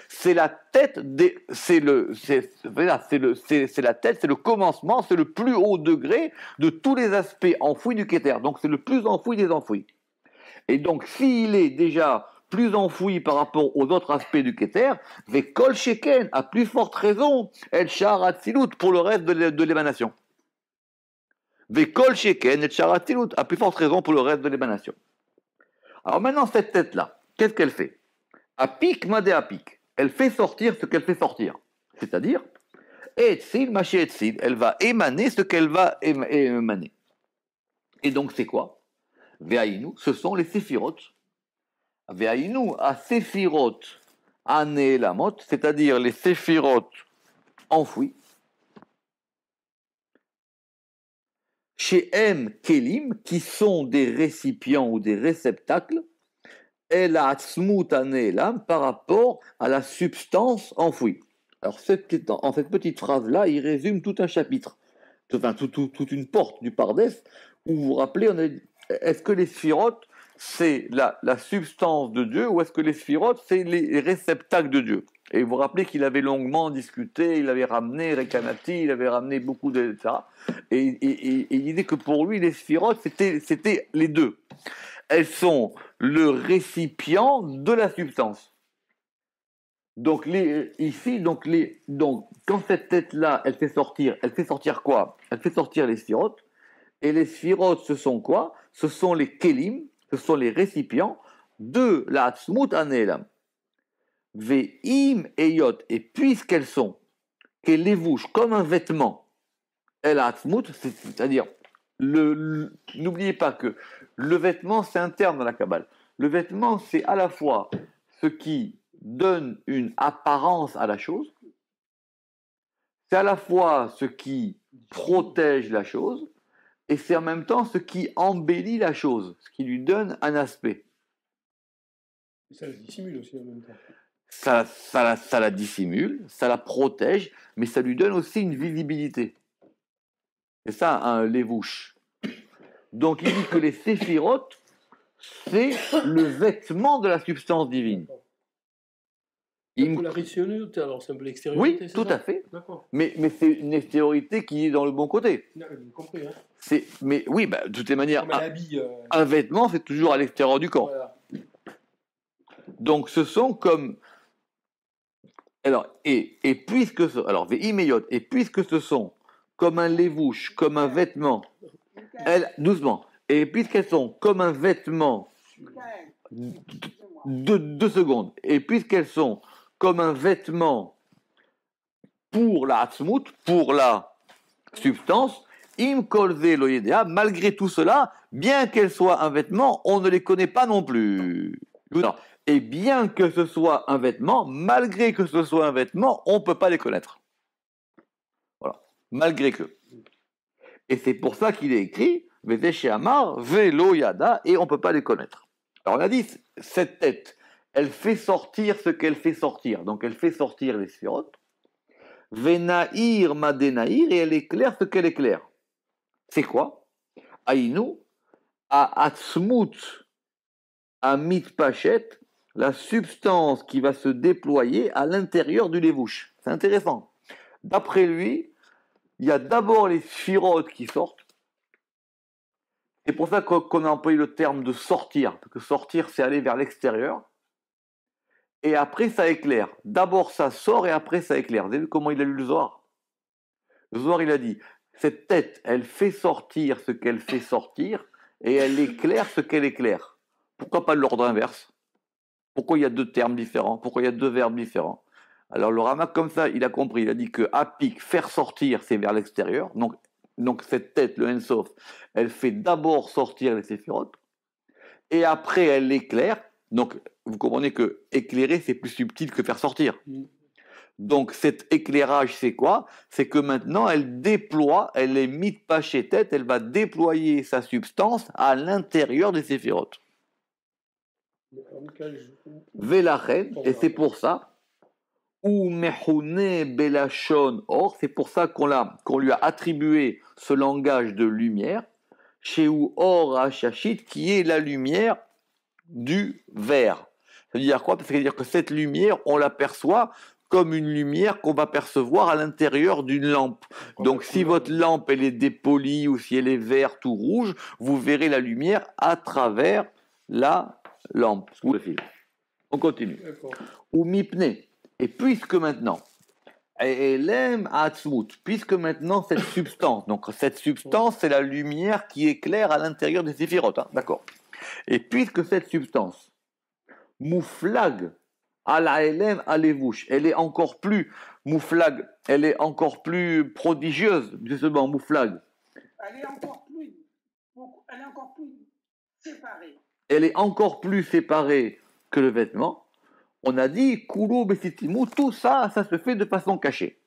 C'est la tête, c'est la tête, c'est le commencement, c'est le plus haut degré de tous les aspects enfouis du Keter. Donc c'est le plus enfoui des enfouis. Et donc s'il est déjà plus enfoui par rapport aux autres aspects du Keter, Vekol Sheken, à plus forte raison, El Sha'ar Atzilut, pour le reste de l'émanation. Vekol Sheken, El Sha'ar Atzilut, à plus forte raison pour le reste de l'émanation. Alors maintenant, cette tête-là, qu'est-ce qu'elle fait? Apik madé apik. Elle fait sortir ce qu'elle fait sortir. C'est-à-dire, Etzil, maché Etzil, elle va émaner ce qu'elle va émaner. Et donc, c'est quoi? Ve'aïnou, ce sont les séphirotes. Ve'aïnou, à séphirotes, ané lamot, c'est-à-dire les séphirotes enfouis. Chez M, Kelim, qui sont des récipients ou des réceptacles, El Atzmut Anelam, par rapport à la substance enfouie. Alors, en cette petite phrase-là, il résume tout un chapitre, toute une porte du Pardès, où vous vous rappelez, est-ce que les sphirotes, c'est la substance de Dieu, ou est-ce que les sphirotes, c'est les réceptacles de Dieu? Et vous vous rappelez qu'il avait longuement discuté, il avait ramené Rekanati, il avait ramené beaucoup de ça, et il disait que pour lui, les sphirotes, c'était les deux. Elles sont le récipient de la substance. Donc quand cette tête-là, elle fait sortir quoi? Elle fait sortir les sphirotes. Et les sphirotes, ce sont quoi? Ce sont les kelim, ce sont les récipients de la atzmut anelam. Ve'im eyot, et puisqu'elles sont, qu'elles lévouchent comme un vêtement, el atzmut, c'est-à-dire, n'oubliez pas que le vêtement, c'est un terme dans la Kabbale. Le vêtement, c'est à la fois ce qui donne une apparence à la chose, c'est à la fois ce qui protège la chose, et c'est en même temps ce qui embellit la chose, ce qui lui donne un aspect. Et ça la dissimule aussi en même temps. Ça la dissimule, ça la protège, mais ça lui donne aussi une visibilité. C'est ça, un lévouche. Donc il dit que les séphirotes, c'est le vêtement de la substance divine. Pour la ritionnute, alors c'est un peu l'extériorité. Oui, tout à fait. Mais c'est une extériorité qui est dans le bon côté. J'ai compris. Hein. Mais oui, de toutes les manières, un vêtement, c'est toujours à l'extérieur du corps. Voilà. Donc ce sont comme... Alors, et puisque ce sont comme un lévouche, comme un vêtement, doucement, et puisqu'elles sont comme un vêtement, 2 secondes, et puisqu'elles sont comme un vêtement pour la atzmut, pour la substance, im kolze lo yedea, malgré tout cela, bien qu'elles soient un vêtement, on ne les connaît pas non plus. Et bien que ce soit un vêtement, malgré que ce soit un vêtement, on ne peut pas les connaître. Voilà, malgré que. Et c'est pour ça qu'il est écrit Vete Amar, Velo Yada, et on ne peut pas les connaître. Alors on a dit, cette tête, elle fait sortir ce qu'elle fait sortir. Donc elle fait sortir les sphirotes. Venaïr madenaïr, et elle éclaire ce qu'elle éclaire. C'est quoi? Aïnou, à atzmut, à mitpachet, la substance qui va se déployer à l'intérieur du lévouche. C'est intéressant. D'après lui, il y a d'abord les sphirotes qui sortent. C'est pour ça qu'on a employé le terme de sortir, parce que sortir, c'est aller vers l'extérieur. Et après, ça éclaire. D'abord, ça sort et après, ça éclaire. Vous avez vu comment il a lu le Zohar? Le Zohar, il a dit, cette tête, elle fait sortir ce qu'elle fait sortir et elle éclaire ce qu'elle éclaire. Pourquoi pas l'ordre inverse? Pourquoi il y a deux termes différents? Pourquoi il y a deux verbes différents? Alors, le Rama, comme ça, il a compris. Il a dit que apik, faire sortir, c'est vers l'extérieur. Donc cette tête, le Ensof, elle fait d'abord sortir les séphirotes et après, elle l'éclaire. Donc, vous comprenez que éclairer, c'est plus subtil que faire sortir. Donc, cet éclairage, c'est quoi? C'est que maintenant, elle déploie, elle est mitpa chez tête, elle va déployer sa substance à l'intérieur des séphirotes. Velachen, et c'est pour ça, ou mehune belachon or, c'est pour ça qu'on lui a attribué ce langage de lumière, chez ou or hachachit, qui est la lumière du verre. Ça veut dire quoi? Ça veut dire que cette lumière, on l'aperçoit comme une lumière qu'on va percevoir à l'intérieur d'une lampe. Donc si votre lampe elle est dépolie ou si elle est verte ou rouge, vous verrez la lumière à travers la lampe ou le fil. On continue. Ou mipne. Et puisque maintenant, puisque maintenant cette substance, donc cette substance c'est la lumière qui éclaire à l'intérieur des séphirotes, hein, d'accord. Et puisque cette substance, mouflag, à la élève, à l'évouche, elle est encore plus mouflag, elle est encore plus prodigieuse, justement, mouflag. Elle est encore plus séparée. Elle est encore plus séparée que le vêtement. On a dit, koulou besitimu, tout ça, ça se fait de façon cachée.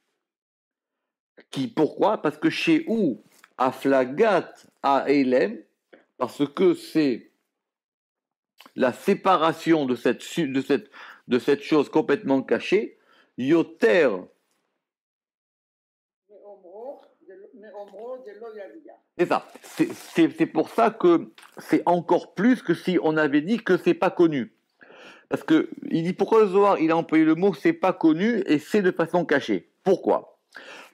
Pourquoi? Parce que chez où, à flagat, à élève, parce que c'est la séparation de cette chose complètement cachée, yoter. C'est ça. C'est pour ça que c'est encore plus que si on avait dit que c'est pas connu. Parce que il dit pourquoi le Zohar il a employé le mot c'est pas connu et c'est de façon cachée. Pourquoi?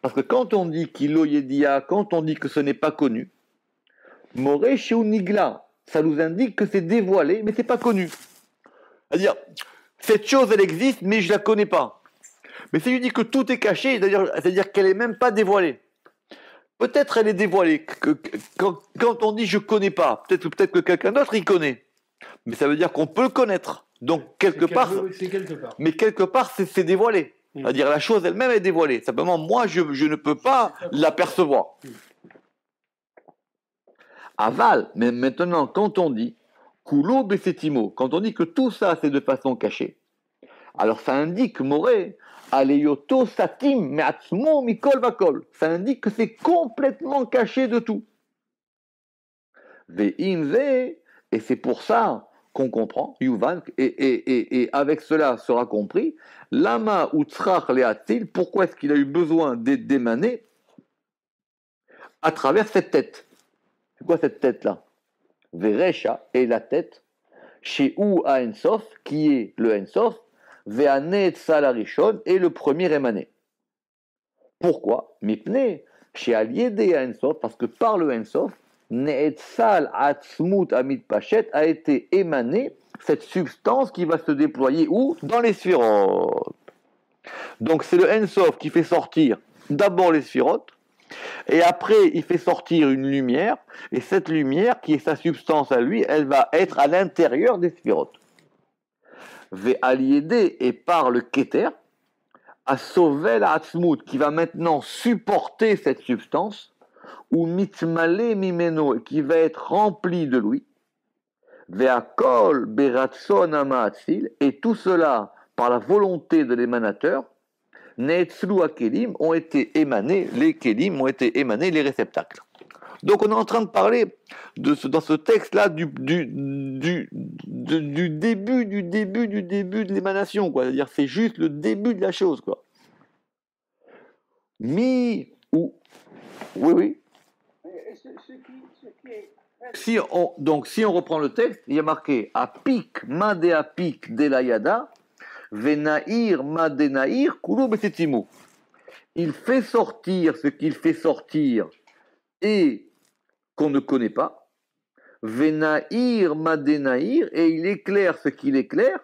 Parce que quand on dit qu'il yedia, quand on dit que ce n'est pas connu, moré chez Nigla, ça nous indique que c'est dévoilé, mais c'est pas connu. C'est-à-dire, cette chose, elle existe, mais je la connais pas. Mais si je dis que tout est caché, c'est-à-dire qu'elle est même pas dévoilée. Peut-être elle est dévoilée. Quand on dit je connais pas, peut-être que quelqu'un d'autre y connaît. Mais ça veut dire qu'on peut le connaître. Donc quelque part. Mais quelque part, c'est dévoilé. C'est-à-dire la chose elle-même est dévoilée. Simplement, moi, je ne peux pas l'apercevoir. Aval, mais maintenant, quand on dit Kulo Besetimo, quand on dit que tout ça c'est de façon cachée, alors ça indique, Moré, Aleyoto Satim, Meatzmo Mikol Vakol, ça indique que c'est complètement caché de tout. Ve'imze, et c'est pour ça qu'on comprend, Yuvan, et avec cela sera compris, Lama Utzrach Leatil, pourquoi est-ce qu'il a eu besoin d'émaner à travers cette tête? C'est quoi cette tête-là? Verecha est la tête, chez ou à Ensof, qui est le Ensof, Ve'anet Salarishon est le premier émané. Pourquoi? Mipne, chez Aliédé à Ensof, parce que par le Ensof, Ne'etzal Atzmut Amit Pachet a été émané cette substance qui va se déployer où? Dans les sphirotes. Donc c'est le Ensof qui fait sortir d'abord les sphirotes, et après, il fait sortir une lumière, et cette lumière, qui est sa substance à lui, elle va être à l'intérieur des sphirotes. Ve'aliédé, et par le Keter, à sauver la Hatzmut, qui va maintenant supporter cette substance, ou mitmale mimeno, qui va être rempli de lui, ve'akol beratson amaatzil, et tout cela par la volonté de l'émanateur, Neetzlu Kelim ont été émanés, les Kelim ont été émanés, les réceptacles. Donc on est en train de parler dans ce texte-là du début de l'émanation, quoi. C'est-à-dire c'est juste le début de la chose, quoi. Oui, oui. Si on reprend le texte, il y a marqué Apik made apik de la yada, venaïr made naïr, kulo besetimu. Il fait sortir ce qu'il fait sortir et qu'on ne connaît pas. Venaïr madenaïr, et il éclaire ce qu'il éclaire,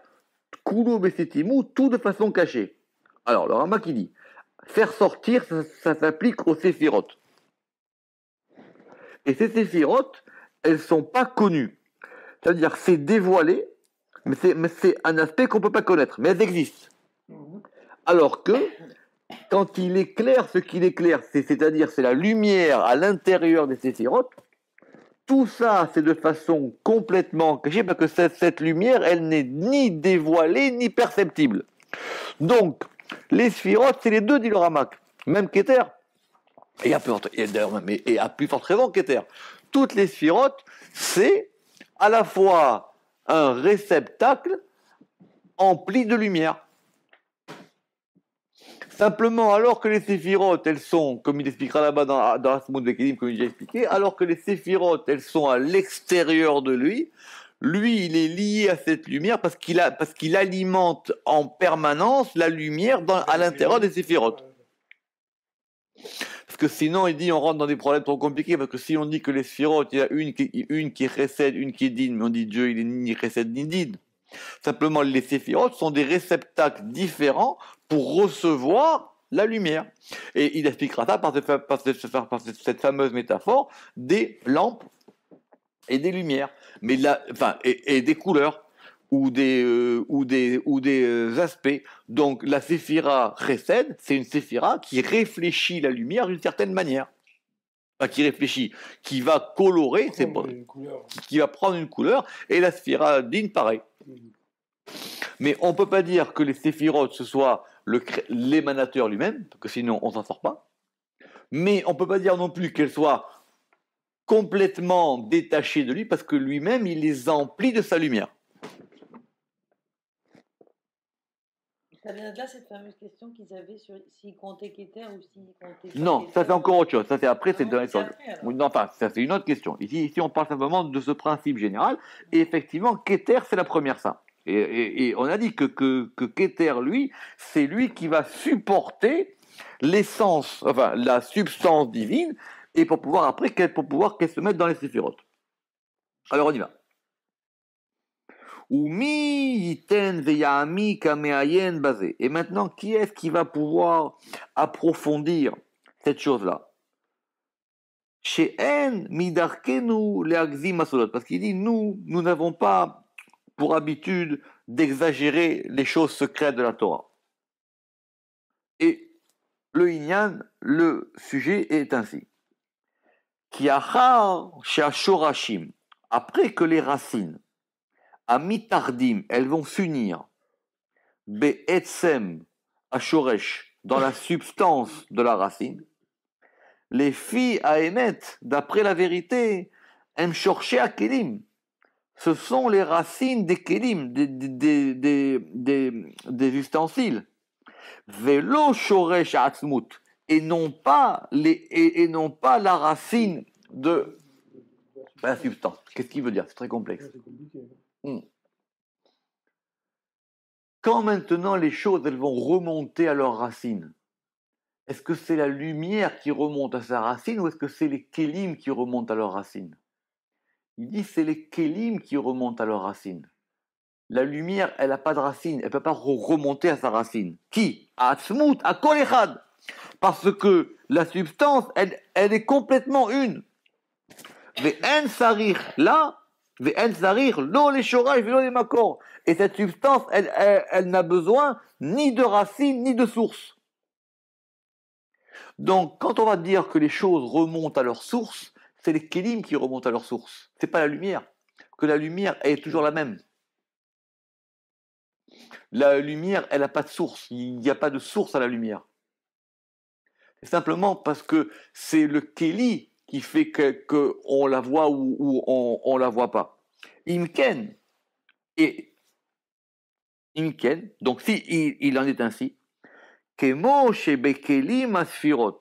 kulo besetimu, tout de façon cachée. Alors, le Rama qui dit, faire sortir, ça s'applique aux séphirotes. Et ces séphirotes, elles ne sont pas connues. C'est-à-dire que c'est dévoilé, mais c'est un aspect qu'on ne peut pas connaître, mais elles existent. Alors que, quand il éclaire ce qu'il éclaire, c'est-à-dire c'est la lumière à l'intérieur des séphirotes, tout ça, c'est de façon complètement cachée, parce que cette lumière, elle n'est ni dévoilée, ni perceptible. Donc, les sphirotes, c'est les deux, dit le Ramak. Même Keter. Et à plus forte raison Keter. Toutes les sphirotes, c'est à la fois un réceptacle empli de lumière. Simplement, alors que les séphirotes, elles sont, comme il expliquera là-bas dans Asmoud Vekedim, comme il a expliqué, alors que les séphirotes, elles sont à l'extérieur de lui, il est lié à cette lumière parce qu'il alimente en permanence la lumière à l'intérieur des séphirotes. Parce que sinon, il dit, on rentre dans des problèmes trop compliqués, parce que si on dit que les sphirotes, il y a une qui est chesed, une qui est din, mais on dit Dieu, il est ni chesed ni din. Simplement, les séphirotes sont des réceptacles différents pour recevoir la lumière. Et il expliquera ça par cette fameuse métaphore des lampes et des lumières, mais et des couleurs ou des aspects. Donc la séphira chesed, c'est une séphira qui réfléchit la lumière d'une certaine manière. Enfin, qui réfléchit, qui va colorer, qui va prendre une couleur, et la séphira din pareil. Mais on ne peut pas dire que les séphirotes, ce soit l'émanateur lui-même, parce que sinon on ne s'en sort pas. Mais on ne peut pas dire non plus qu'elle soit complètement détachée de lui, parce que lui-même, il les emplit de sa lumière. Ça vient de là, cette fameuse question qu'ils avaient sur s'ils comptaient Keter ou s'ils comptaient... Non, ça c'est encore autre chose. Ça c'est après, c'est dans les choses. Non, enfin, ça c'est une autre question. Ici, on parle simplement de ce principe général. Et effectivement, Keter, c'est la première ça. Et on a dit que Keter, lui, c'est lui qui va supporter l'essence, enfin la substance divine, et pour pouvoir qu'elle se mette dans les séphirotes. Alors on y va. Et maintenant, qui est-ce qui va pouvoir approfondir cette chose-là? Parce qu'il dit, nous n'avons pas pour habitude d'exagérer les choses secrètes de la Torah. Et le Inyan, le sujet est ainsi. Après que les racines, amitardim, elles vont s'unir, be'etzem, ashoresh, dans la substance de la racine, les filles à émet, d'après la vérité, em shorché à kelim, ce sont les racines des kelim, des ustensiles. Velo shoresh atzmut, et non pas la racine de la substance. Qu'est-ce qu'il veut dire? C'est très complexe. Quand maintenant les choses elles vont remonter à leurs racines, est-ce que c'est la lumière qui remonte à sa racine ou est-ce que c'est les kélim qui remontent à leurs racines? Il dit c'est les kélim qui remontent à leurs racines. La lumière, elle n'a pas de racine, elle ne peut pas remonter à sa racine. Qui? À Atzmut, à Kol Echad. Parce que la substance, elle est complètement une. Ve'en sarir, là, ve'en sarir, lo les shorash, ve'lo les makor. Et cette substance, elle n'a besoin ni de racine, ni de source. Donc, quand on va dire que les choses remontent à leur source, c'est les kélim qui remontent à leur source. C'est pas la lumière. Que la lumière, elle est toujours la même. La lumière, elle n'a pas de source. Il n'y a pas de source à la lumière. C'est simplement parce que c'est le kéli qui fait que on la voit ou on la voit pas. Imken, et Imken, donc si il en est ainsi, Kemo shebekelim asfirot,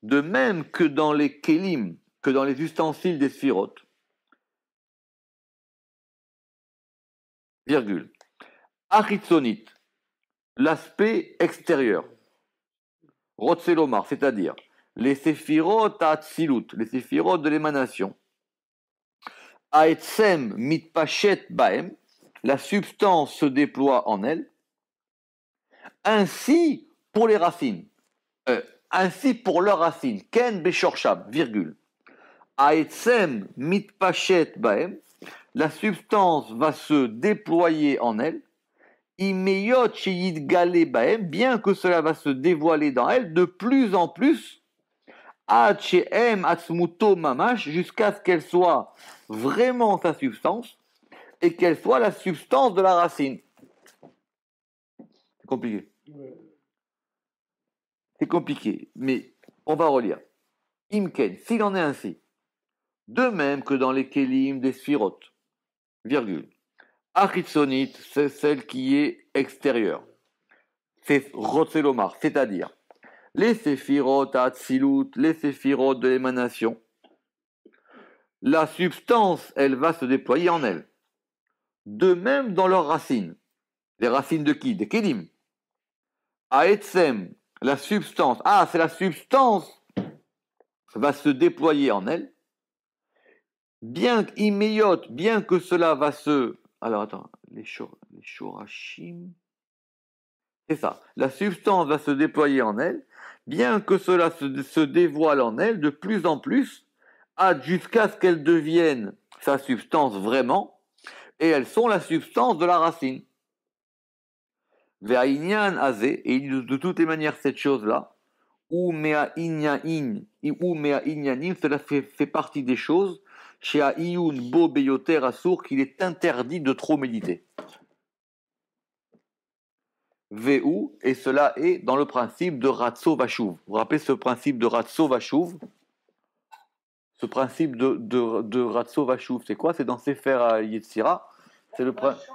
de même que dans les kelim, que dans les ustensiles des sphirot, virgule, achitzonit, l'aspect extérieur, rotselomar, c'est-à-dire les séphirot atzilut, les séphirot de l'émanation, aetsem mitpachet baem, la substance se déploie en elle, ainsi pour les racines, ainsi pour leurs racines, ken beshorshab, virgule, aetsem mitpachet baem, la substance va se déployer en elle, imeyot sheyid gale baem, bien que cela va se dévoiler dans elle de plus en plus, ad shehem atzmuto mamash, jusqu'à ce qu'elle soit vraiment sa substance et qu'elle soit la substance de la racine. C'est compliqué. C'est compliqué, mais on va relire. Imken, s'il en est ainsi, de même que dans les kélim des sphirotes, virgule, achitzonit, c'est celle qui est extérieure. C'est rotselomar, c'est-à-dire les séphirotes atzilut, les séphirotes de l'émanation. La substance, elle va se déployer en elle. De même dans leurs racines. Les racines de qui? Des kélim. Aetsem, la substance. Ah, c'est la substance va se déployer en elle. Bien que cela va se... Alors attends, les shorashim... C'est ça. La substance va se déployer en elle, bien que cela se dévoile en elle de plus en plus, jusqu'à ce qu'elle devienne sa substance vraiment, et elles sont la substance de la racine. Ve'ainyan azé, et de toutes les manières cette chose-là, ou mea inyanin, cela fait partie des choses, chez Aïoun Bo Beyoter Assour, qu'il est interdit de trop méditer. Ve'u, et cela est dans le principe de Ratso Vashuv. Vous vous rappelez ce principe de Ratso Vashuv? Ce principe de Ratso Vashuv, c'est quoi? C'est dans Sefer Yetzira. C'est le principe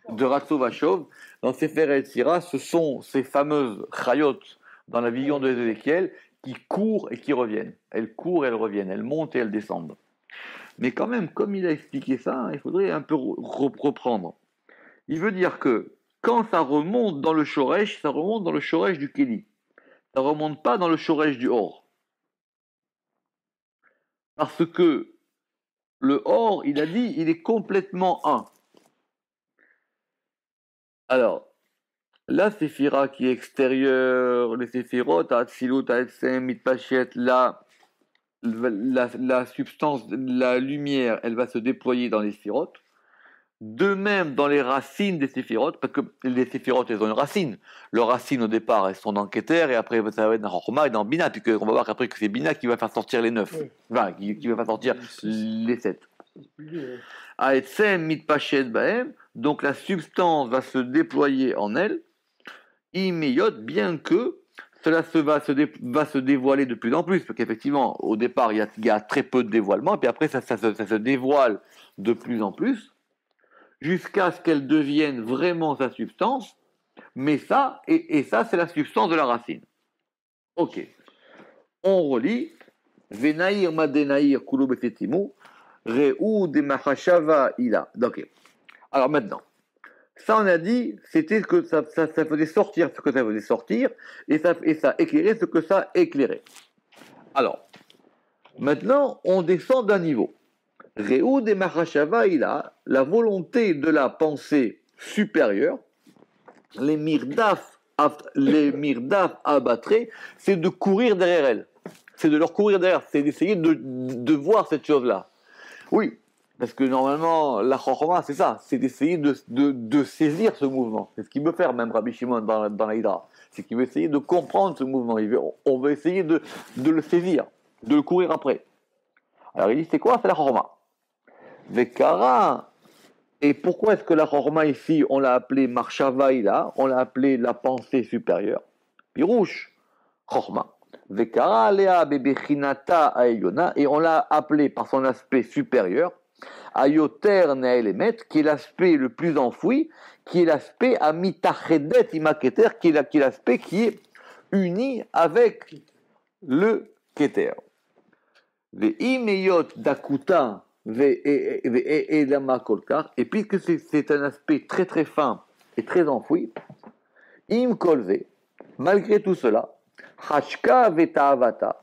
de Ratso Vashuv. Dans Sefer Yetzira, ce sont ces fameuses chayot dans la vision de Ézéchiel qui courent et qui reviennent. Elles courent et elles reviennent. Elles montent et elles descendent. Mais quand même, comme il a expliqué ça, il faudrait un peu reprendre. Il veut dire que quand ça remonte dans le shoresh, ça remonte dans le shoresh du Kéli. Ça ne remonte pas dans le shoresh du Or. Parce que le Or, il a dit, il est complètement un. Alors, la séphira qui est extérieure, les séphirot, Atzilut, Aetsem, Mitpachet, la substance, la lumière, elle va se déployer dans les sphirotes. De même dans les racines des séphirotes, parce que les séphirotes, elles ont une racine. Leurs racines, au départ, elles sont dans Keter, et après, ça va être dans Chorma et dans Bina, puisqu'on va voir qu'après, que c'est Bina qui va faire sortir les 9. Oui. Enfin, qui va faire sortir les 7. Aetsem mitpachet baem, donc la substance va se déployer en elle, imeyot, bien que cela va se dévoiler de plus en plus, parce qu'effectivement, au départ, il y a très peu de dévoilement, et puis après, ça se dévoile de plus en plus, jusqu'à ce qu'elle devienne vraiment sa substance, mais ça, et ça, c'est la substance de la racine. Ok. On relit, Venaïr madenaïr kulo befetimu, Re'u de machashava ila. Ok. Alors maintenant, ça on a dit, c'était que ça faisait sortir ce que ça faisait sortir, et ça éclairait ce que ça éclairait. Alors, maintenant, on descend d'un niveau. Re'u de machashava ila, la volonté de la pensée supérieure, les mirdaf abatrés, c'est de courir derrière elle. C'est de leur courir derrière, c'est d'essayer de voir cette chose-là. Oui, parce que normalement, la chorma, c'est ça, c'est d'essayer de saisir ce mouvement. C'est ce qu'il veut faire, même Rabbi Shimon dans la Hydra. C'est qu'il veut essayer de comprendre ce mouvement. On veut essayer de le saisir, de le courir après. Alors il dit, c'est quoi? C'est la chorma. Vekara. Et pourquoi est-ce que la chorma ici, on l'a appelée marshavaïla, on l'a appelée la pensée supérieure? Pirouche, chorma. Vekara alea bebechinata aeyona, et on l'a appelé par son aspect supérieur, ayoter neelemet, qui est l'aspect le plus enfoui, qui est l'aspect amitachedet imaketer, qui est l'aspect qui est uni avec le keter. Ve'imeyot dakuta ve'elama kolkar, et puisque c'est un aspect très très fin et très enfoui, im kolve, malgré tout cela, Hashka veta'avata,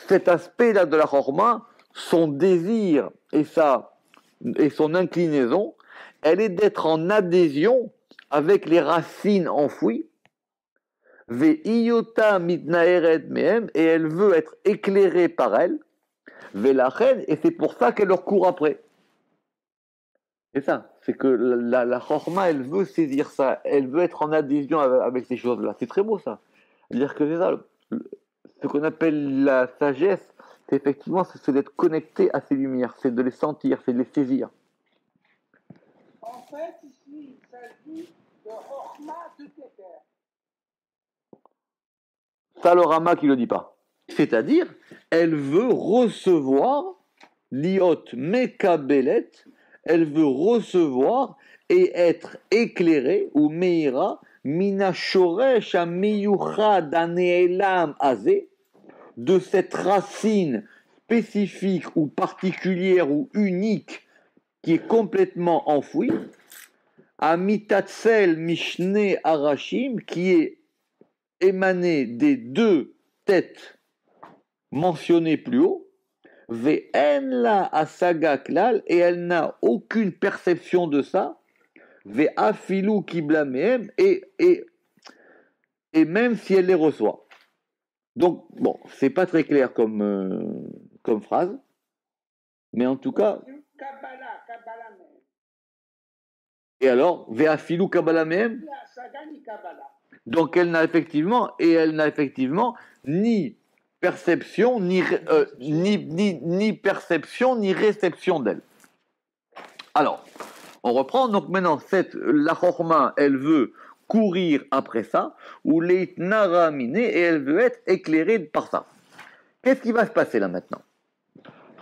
cet aspect-là de la chorma, son désir et son inclinaison, elle est d'être en adhésion avec les racines enfouies, ve'iyota mitnaeret mehem, et elle veut être éclairée par elle, ve'lachen, et c'est pour ça qu'elle leur court après. C'est ça, c'est que la chorma, elle veut saisir ça, elle veut être en adhésion avec ces choses-là. C'est très beau ça. C'est-à-dire que c'est ça, ce qu'on appelle la sagesse, c'est effectivement c'est d'être connecté à ces lumières, c'est de les sentir, c'est de les saisir. En fait, ici, il s'agit de Chorma de Keter. Ça, le Rama qui ne le dit pas. C'est-à-dire, elle veut recevoir l'iot mekabelet, elle veut recevoir et être éclairée, ou meira, mina shoresh amiyuchad aneelam azeh, de cette racine spécifique ou particulière ou unique qui est complètement enfouie, amitatsel mishne arashim, qui est émanée des deux têtes mentionnées plus haut, ve'en la asaga klal, et elle n'a aucune perception de ça, ve'afilu kibla mehem, et même si elle les reçoit. Donc, bon, c'est pas très clair comme phrase, mais en tout cas, Kabbalah même. et alors, ve'afilu kabbalah mehem, La saga ni Kabbalah. donc elle n'a effectivement ni perception, ni perception, ni réception d'elle. Alors, on reprend, donc maintenant, la chorma, elle veut courir après ça, ou l'itnara miné, et elle veut être éclairée par ça. Qu'est-ce qui va se passer là maintenant?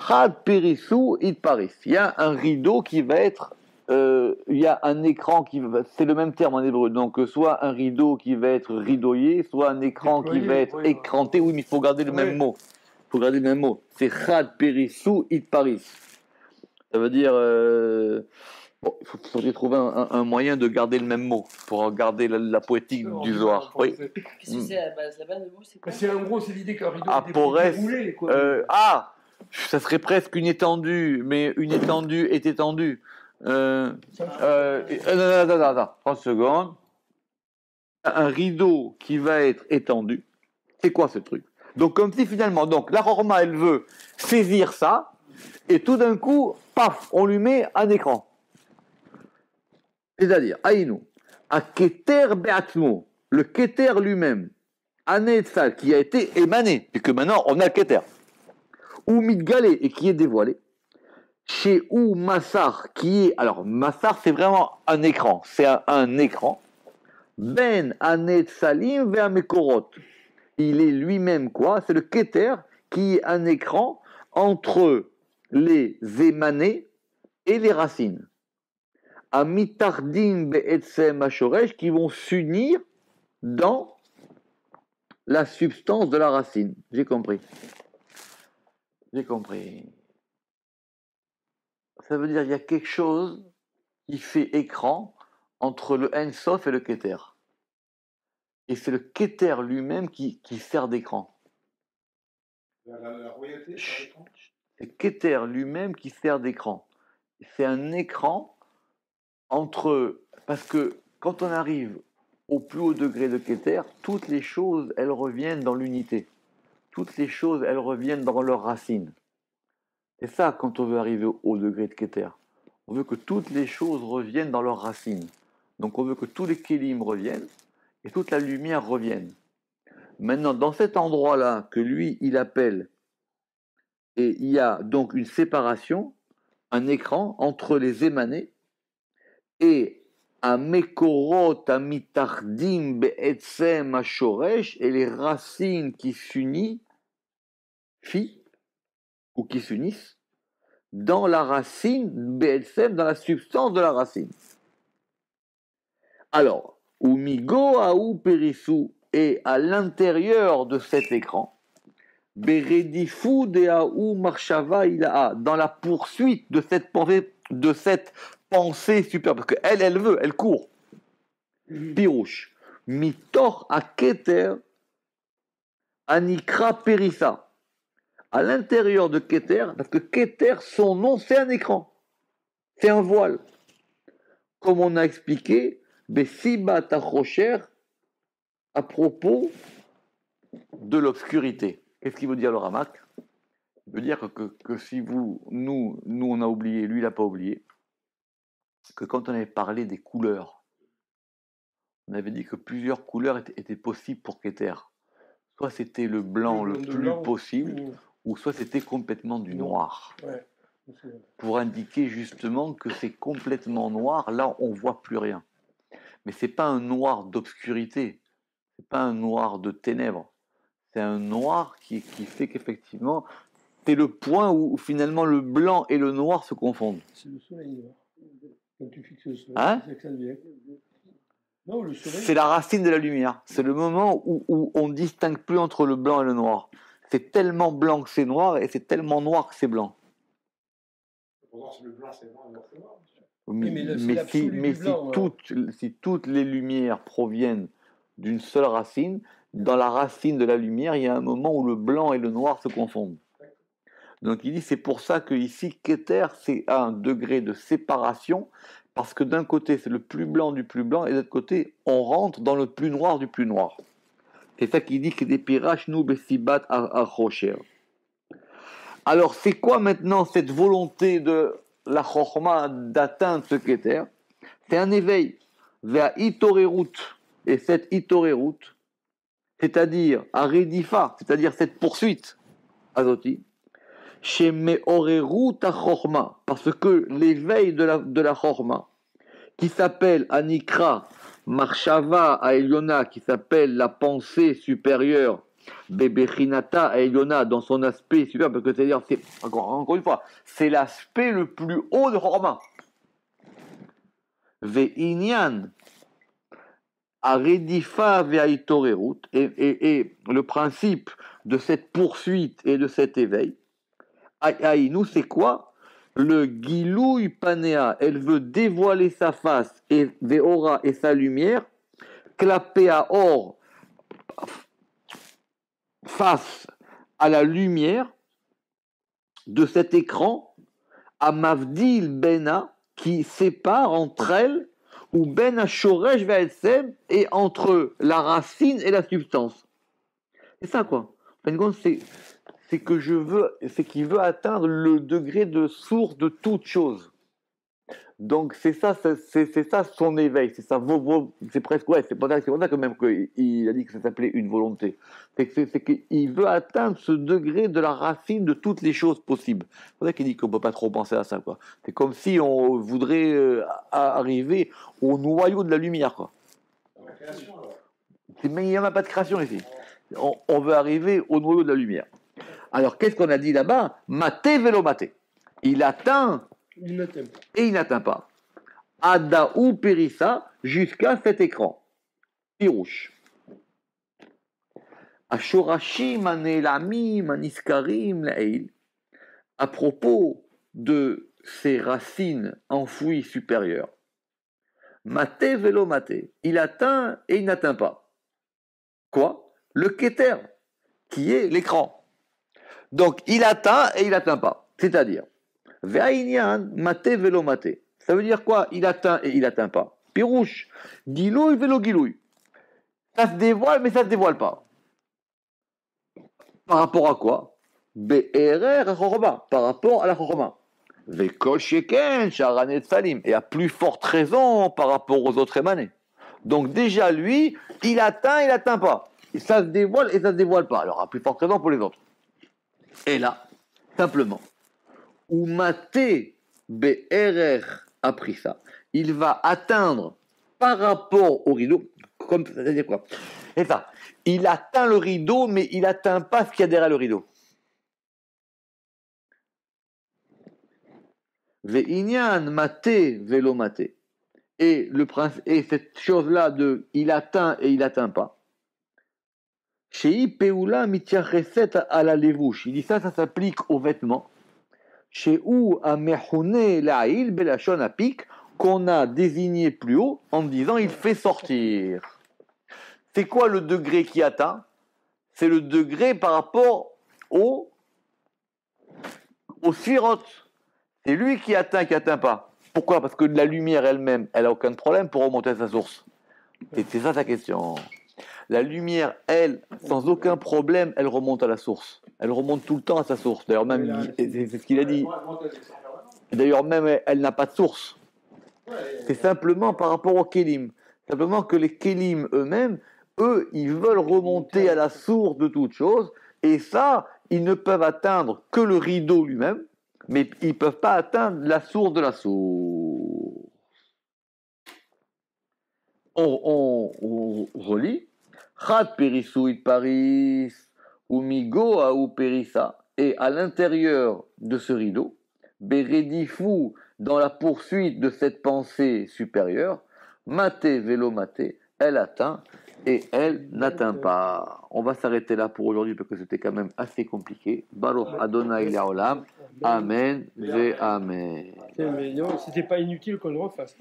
Chad Perisu it Paris. Il y a un rideau qui va être. Il y a un écran qui va. C'est le même terme en hébreu. Donc, soit un rideau qui va être rideauillé, soit un écran qui va être écranté. Oui, mais il faut garder le même mot. Il faut garder le même mot. C'est Chad Perisu it Paris. Ça veut dire. Bon, il faudrait trouver un moyen de garder le même mot pour garder la poétique du Zohar. Oui. Qu'est-ce que c'est à la base? La base de mot, c'est quoi? C'est en gros, c'est l'idée qu'un rideau Aporès, déroulé, quoi. ça serait presque une étendue, mais une étendue est étendue. Attends, 30 secondes. Un rideau qui va être étendu. C'est quoi ce truc? Donc, comme si finalement, donc la Rorma, elle veut saisir ça, et tout d'un coup, paf, on lui met un écran. C'est-à-dire, Aïnou, à Keter Beatmo, le Keter lui-même, Anetzal, qui a été émané, puisque maintenant on a le Keter, ou Midgalé, et qui est dévoilé, chez ou Massar, qui est, alors Massar c'est vraiment un écran, c'est un écran, Ben Anetzalim vers Mekorot, il est lui-même quoi? C'est le Keter qui est un écran entre les émanés et les racines. Amitardim be'etzem ashoresh, qui vont s'unir dans la substance de la racine. J'ai compris. J'ai compris. Ça veut dire qu'il y a quelque chose qui fait écran entre le En Sof et le Keter. Et c'est le Keter lui-même qui sert d'écran. La royauté, C'est le Keter lui-même qui sert d'écran. C'est un écran entre... Parce que quand on arrive au plus haut degré de Keter, toutes les choses, elles reviennent dans l'unité. Toutes les choses, elles reviennent dans leurs racines. C'est ça quand on veut arriver au degré de Keter. On veut que toutes les choses reviennent dans leurs racines. Donc on veut que tous les kélim reviennent et toute la lumière revienne. Maintenant, dans cet endroit-là que lui, il appelle, et il y a donc une séparation, un écran entre les émanés et Amekorot amitardim be'etzem ashoresh, et les racines qui s'unissent ou qui s'unissent dans la racine, be'etzem, dans la substance de la racine. Alors, umigo aou perisu, et à l'intérieur de cet écran, beredifu de aou marshava ilaha, dans la poursuite de cette pensée super, parce qu'elle, elle veut, elle court. Pirouche. Mitor a keter anikra perissa. À l'intérieur de Keter, parce que Keter, son nom, c'est un écran. C'est un voile. Comme on a expliqué, Bessiba Tachocher, à propos de l'obscurité. Qu'est-ce qu'il veut dire le Ramak? Il veut dire que si nous on a oublié, lui il n'a pas oublié, que quand on avait parlé des couleurs, on avait dit que plusieurs couleurs étaient possibles pour Keter. Soit c'était le blanc le plus possible, ou soit c'était complètement du noir. Ouais. Pour indiquer justement que c'est complètement noir, là on voit plus rien. Mais c'est pas un noir d'obscurité, c'est pas un noir de ténèbres, c'est un noir qui fait qu'effectivement, c'est le point où finalement le blanc et le noir se confondent. C'est le soleil noir. Quand tu fixes le soleil, Hein? c'est que ça devient. Non, le soleil. C'est la racine de la lumière. C'est le moment où on ne distingue plus entre le blanc et le noir. C'est tellement blanc que c'est noir et c'est tellement noir que c'est blanc. Pourtant, si le blanc c'est noir, alors c'est noir. Oui, mais là, c'est l'absolu du blanc, si toutes les lumières proviennent d'une seule racine, dans la racine de la lumière, il y a un moment où le blanc et le noir se confondent. Donc il dit, c'est pour ça que ici, Keter, c'est à un degré de séparation, parce que d'un côté, c'est le plus blanc du plus blanc, et de l'autre côté, on rentre dans le plus noir du plus noir. C'est ça qu'il dit que des piraches nous bessibat à rocher. Alors, c'est quoi maintenant cette volonté de la chorma d'atteindre ce Keter? C'est un éveil vers Itorerut. Et cette Itorerut, c'est-à-dire à Redifa, c'est-à-dire cette poursuite, Azoti, chez Meorerut à chorma, parce que l'éveil de la chorma, qui s'appelle Anikra, Marshava à Eliona, qui s'appelle la pensée supérieure, Bebechinata à Eliona, dans son aspect supérieur, parce que c'est-à-dire, c'est, encore une fois, c'est l'aspect le plus haut de Chorma. Ve'inyan, Aredifa ve'aitorerut, et le principe de cette poursuite et de cet éveil, Aïnou, c'est quoi? Le Gilouï Panea, elle veut dévoiler sa face et Veora et sa lumière, clapé à or face à la lumière de cet écran, à Mavdil Bena, qui sépare entre elles, ou Ben Shoresh Ve'etsem, et entre la racine et la substance. C'est ça quoi. En fin de compte, c'est qu'il veut atteindre le degré de source de toute chose. Donc c'est ça son éveil, c'est ça, c'est presque, ouais, c'est pour ça que même qu'il a dit que ça s'appelait une volonté. C'est qu'il veut atteindre ce degré de la racine de toutes les choses possibles. C'est pour ça qu'il dit qu'on ne peut pas trop penser à ça, quoi. C'est comme si on voudrait arriver au noyau de la lumière, quoi. La création, alors. Mais il n'y a pas de création ici. On veut arriver au noyau de la lumière. Alors qu'est-ce qu'on a dit là-bas? Maté vélo maté. Il atteint. Il n'atteint pas. Et il n'atteint pas. Ada ou Perissa jusqu'à cet écran. Pirouche. Ashorashim anelami maniskarim lail. À propos de ces racines enfouies supérieures. Maté vélo maté. Il atteint et il n'atteint pas. Quoi? Le Keter, qui est l'écran. Donc il atteint et il n'atteint pas. C'est-à-dire. Ve'ainyan maté vélo maté. Ça veut dire quoi? Il atteint et il n'atteint pas. Pirouche, gilouï vélo gilouï. Ça se dévoile mais ça ne se dévoile pas. Par rapport à quoi? Be'erer chorma. Par rapport à la chorma. Ve'kol sheken sharanet salim. Et à plus forte raison par rapport aux autres émanés. Donc déjà lui, il atteint et il n'atteint pas. Et ça se dévoile et ça ne se dévoile pas. Alors à plus forte raison pour les autres. Et là, simplement. Ou maté be'erer a pris ça. Il va atteindre par rapport au rideau, comme c'est-à-dire quoi? Et ça, il atteint le rideau, mais il n'atteint pas ce qu'il y a derrière le rideau. Ve'inyan maté velo maté. Et cette chose-là de il atteint et il atteint pas. Shei peula mityacheset à la levouche. Il dit ça s'applique aux vêtements. Chez où a mechune la'il belachon apik qu'on a désigné plus haut en disant il fait sortir. C'est quoi le degré qui atteint? C'est le degré par rapport au sphirotes. C'est lui qui atteint pas. Pourquoi? Parce que la lumière elle-même, elle n'a aucun problème pour remonter à sa source. Et c'est ça ta question. La lumière, elle, sans aucun problème, elle remonte à la source. Elle remonte tout le temps à sa source. D'ailleurs, même, c'est ce qu'il a dit. D'ailleurs, même, elle n'a pas de source. C'est simplement par rapport aux kélim. Simplement que les kélim eux-mêmes, eux, ils veulent remonter à la source de toute chose. Et ça, ils ne peuvent atteindre que le rideau lui-même, mais ils ne peuvent pas atteindre la source de la source. On relit. Chat perissouit paris ou migo ou perissa. Et à l'intérieur de ce rideau, Bérédifou, dans la poursuite de cette pensée supérieure, maté, vélo maté, elle atteint et elle n'atteint pas. On va s'arrêter là pour aujourd'hui parce que c'était quand même assez compliqué. Baruch Adonai Leolam. Amen ve Amen. Mais non, c'était pas inutile qu'on le refasse.